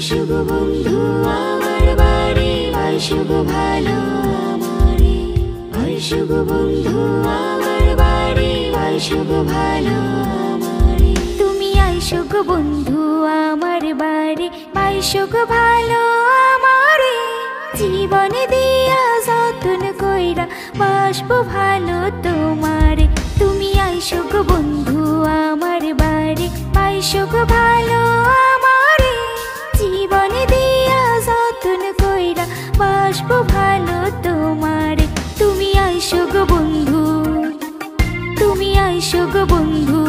আইসো গো বন্ধু আমার বাড়ি, আইসো গো ভালো আমারে। আইসো গো বন্ধু আমার বাড়ি, আইসো গো ভালো আমারে। তুমি আইসো গো বন্ধু আমার বাড়ি, আইসো গো ভালো আমারে। জীবনে দিয়া যতন কইরা বাসবো ভালো তোমারে। তুমি আইসো গো বন্ধু আমার বাড়ি, আইসো গো ভালো আমারে। জীবনে দিয়া যতন কইরা বাসবো ভালো তোমারে। তুমি আইসো গো বন্ধু, তুমি আইসো গো বন্ধু।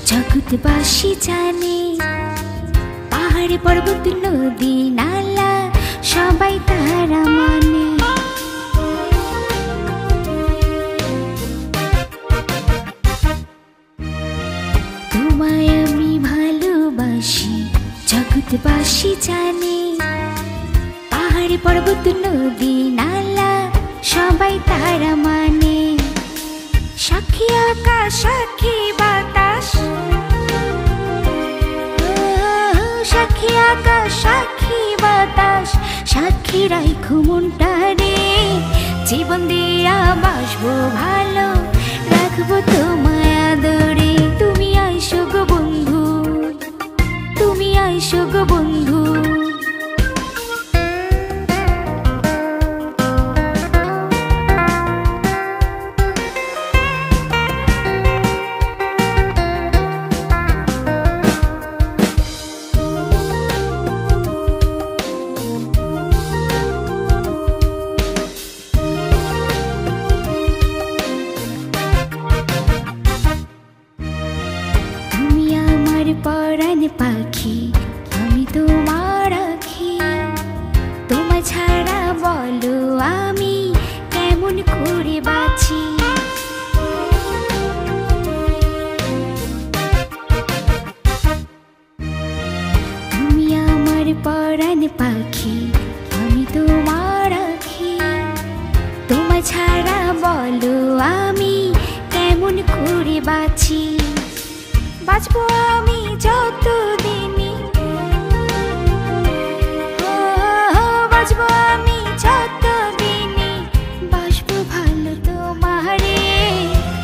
জগৎবাসী জানে, পাহাড় পর্বত নদী নালা সবাই তারা মানে। তোমায় আমি ভালোবাসি জগৎবাসী জানে, পাহাড় পর্বত নদী নালা সবাই তারা মানে। সাক্ষী আকাশ সাক্ষী বাতাস, সাক্ষী আকাশ সাক্ষী বাতাস, সাক্ষী রাইখো মনটারে। জীবন দিয়া বাসবো ভালো, রাখবো তোমায় আদরে। তুমি আইসো গো বন্ধু, তুমি আইসো গো বন্ধু। পরাণ পাখি আমি তোমার আখি, তোমায় ছাড়া বলো আমি কেমন করে বাঁচি। তুমি আমার পরাণ পাখি আমি তোমার আখি, তোমায় ছাড়া বলো আমি কেমন করে বাঁচি। বাঁচবো আমি যতদিনই, বাঁচবো আমি যতদিনই, বাসবো ভালো তোমারে।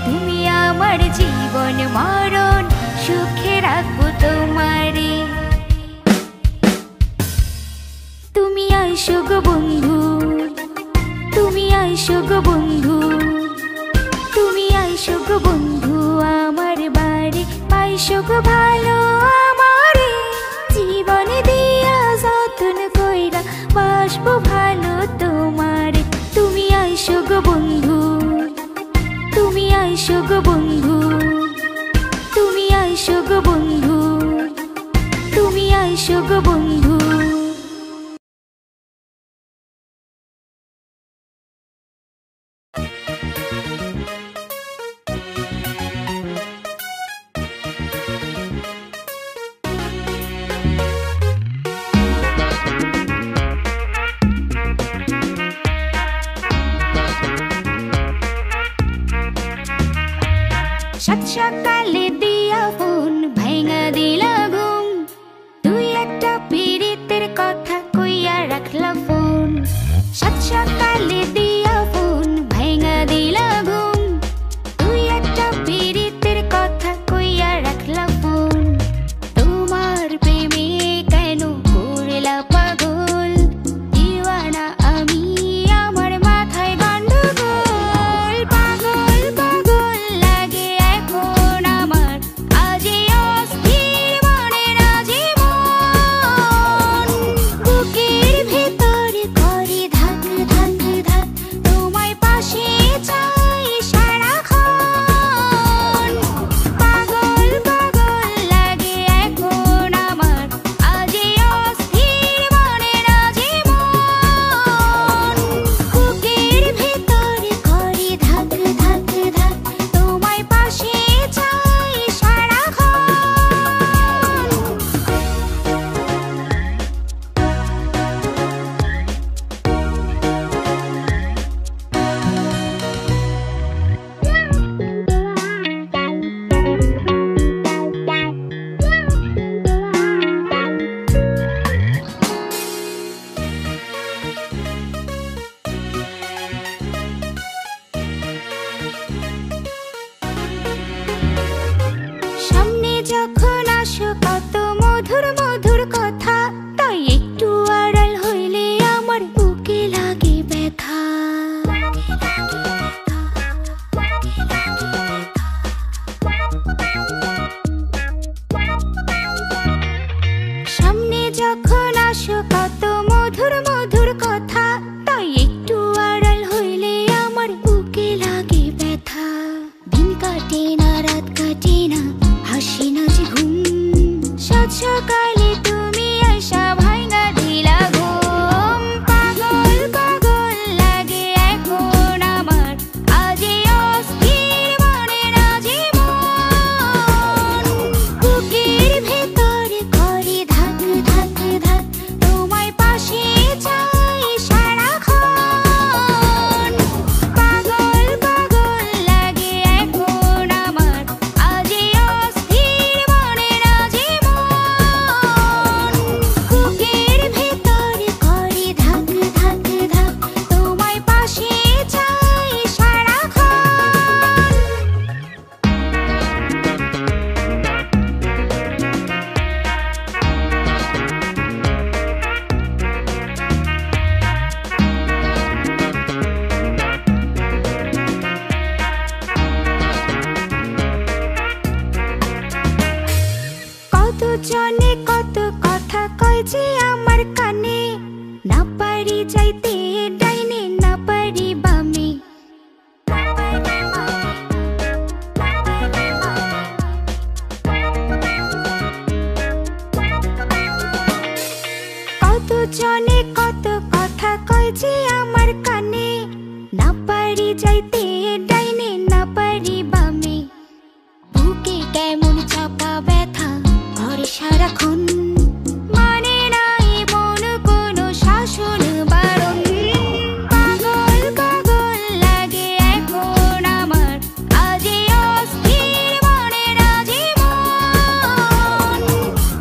তুমি আমার জীবন মরণ সুখে রাখবো তোমারে। তুমি আইসো গো বন্ধু, তুমি আইসো গো বন্ধু। তুমি আইসো গো বন্ধু আমার বাড়ি, আইসো গো ভালো আমারে। জীবনে দিয়া যতন কইরা বাসবো ভালো তোমারে। তুমি আইসো গো বন্ধু, তুমি আইসো গো বন্ধু। তুমি আইসো গো বন্ধু, তুমি আইসো গো বন্ধু। সাত সকালে দিয়া ফোন ভাঙা দিলা ঘুম, তুই একটা পীড়িতের কথা কইয়া রাখলা ফোন। সাত সকালে দিয়া ফোন ভাঙা দিলা ঘুম, তুই একটা পীড়িতের কথা কইয়া রাখলা ফোন। তোমার প্রেমে কেন করলা পাগল, দিওয়ানা আমি আমার মাথায় গন্ডগোল। পাগল পাগল লাগে এখন সকালে তুমি আসা ভাঙা দিলা ঘুম পাগল পাগল লাগে এখন আমার আজি অস্থির মনে না জীবন বুকের ভেতর করে ধাক ধাক ধাক তোমায় পাশে চাই সারাক্ষণ পাগল পাগল লাগে এখন আমার আজি অস্থির মনে না জীবন বুকের ভেতর করে ধাক ধাক ধাক তোমায় পাশে চাই কত জনে কত কথা কয় যে আমার কানে না পারি যাইতে ডাইনে না পারি বামে কত জনে কত কথা কয় যে আমার কানে না পারি যাইতে ডাইনে না পারি বামে বুকে কেমন চাপা ব্যথা ঘরে সারাক্ষণ মানে নাই মন কোনো শাসন বারণ পাগল পাগল লাগে এখন আমার আজি অস্থির মনে না জীবন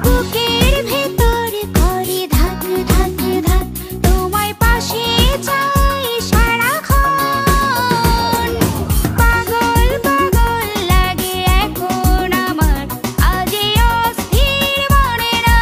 বুকের ভেতর করে ধাক ধাক ধাক তোমায় পাশে চাই সারাক্ষণ পাগল পাগল লাগে এখন আমার আজি অস্থির মনে না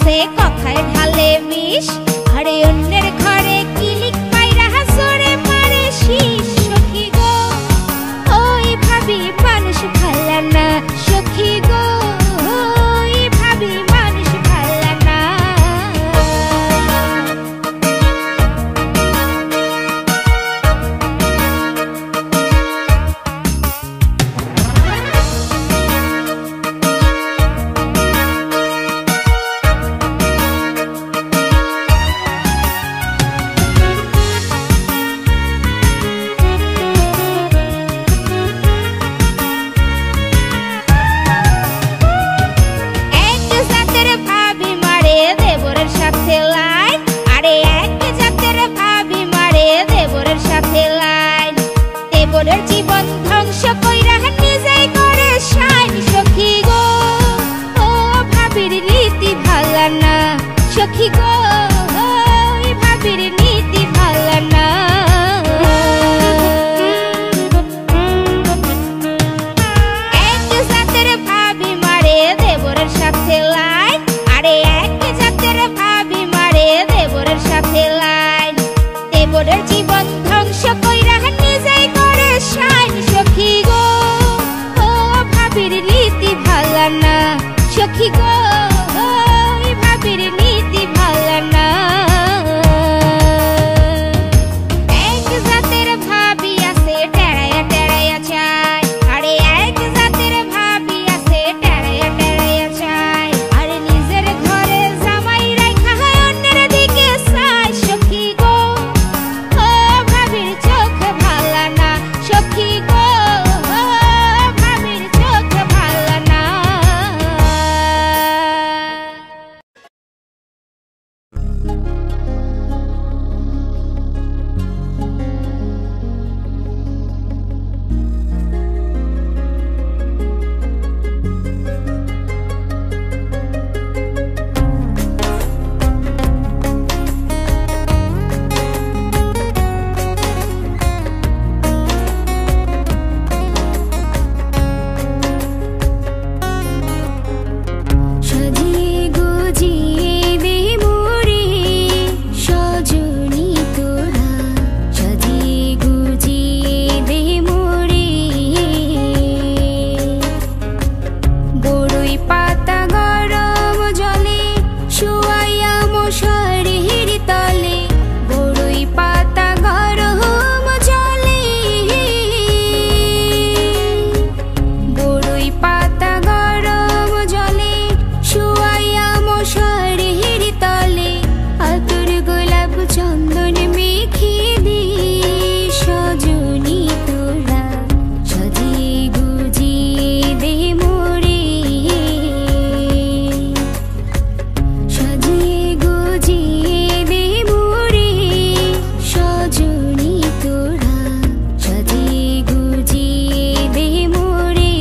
আছে কথায় ঢালে বিষ, আরে অন্যের ঘরে কিলিক পাইরা হাসরে মারে শীষ। সখী গো ওই ভাবি মানুষ ভালো না, সখী গো ওই ভাবি মানুষ ভালো না। জীবন ধ্বংস কইরা নিজেই করে শাইন। সখী গো ও ভাবির নীতি ভালো না, সখী গো ওই ভাবির নীতি ভালো না। এক জাতের ভাবি মারে দেবরের সাথে লাইন, আরে এক জাতের ভাবি মারে দেবরের সাথে লাইন। দেবরের জীবন ধ্বংস কইরা নিজেই করে শাইন। সখী গো ও ভাবির নীতি ভালো না, সখী গো ওই ভাবির নীতি ভালো না। এক জাতের ভাবি আছে টেরাইয়া টেরাইয়া চায়, আরে এক জাতের ভাবি আছে টেরাইয়া টেরাইয়া চায়, আরে নিজের ঘরে জামাই রাইখা অন্যের দিকে চায়। সখী গো ও ভাবির চোখ ভালো না, সখী গো ও ভাবির চোখ ভালো না। সাজিয়ে গুজিয়ে দে মোরে সজনী তোরা, সাজিয়ে গুজিয়ে দে মোরে। বড়ই পাতা গরম জলে শুয়াইয়া মশারির তলে, বড়ই পাতা গরম জলে, বড়ই পাতা গরম জলে শুয়াইয়া মশারির তলে। আতর গোলাপ চন্দন মেখে দে সজনী তোরা, সাজিয়ে গুজিয়ে দে মোরে, সাজিয়ে গুজিয়ে দে মোরে সজনী তোরা, সাজিয়ে গুজিয়ে দে মোরে।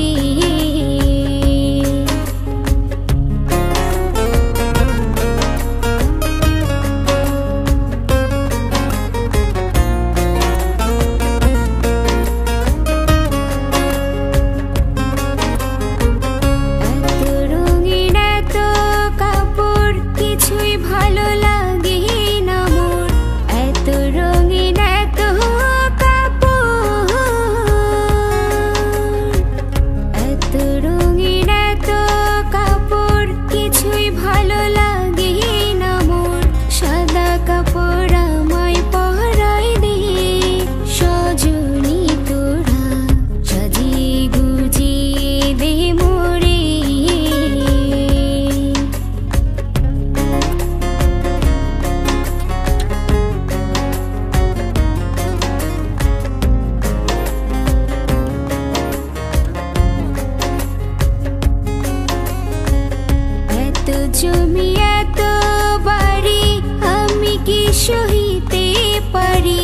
এত রঙিন এত কাপড় কিছুই ভালো লাগে না মোর, এত রঙিন এত কাপড়, এত রঙিন এত কাপড় কিছুই ভালো লাগে না মোর। সাদা কাপড় আমায় পরাই দে সজনী তোরা, সাজিয়ে গুজিয়ে দে মোরে। এত জমি এত বাড়ি আমি কি সহিতে পারি,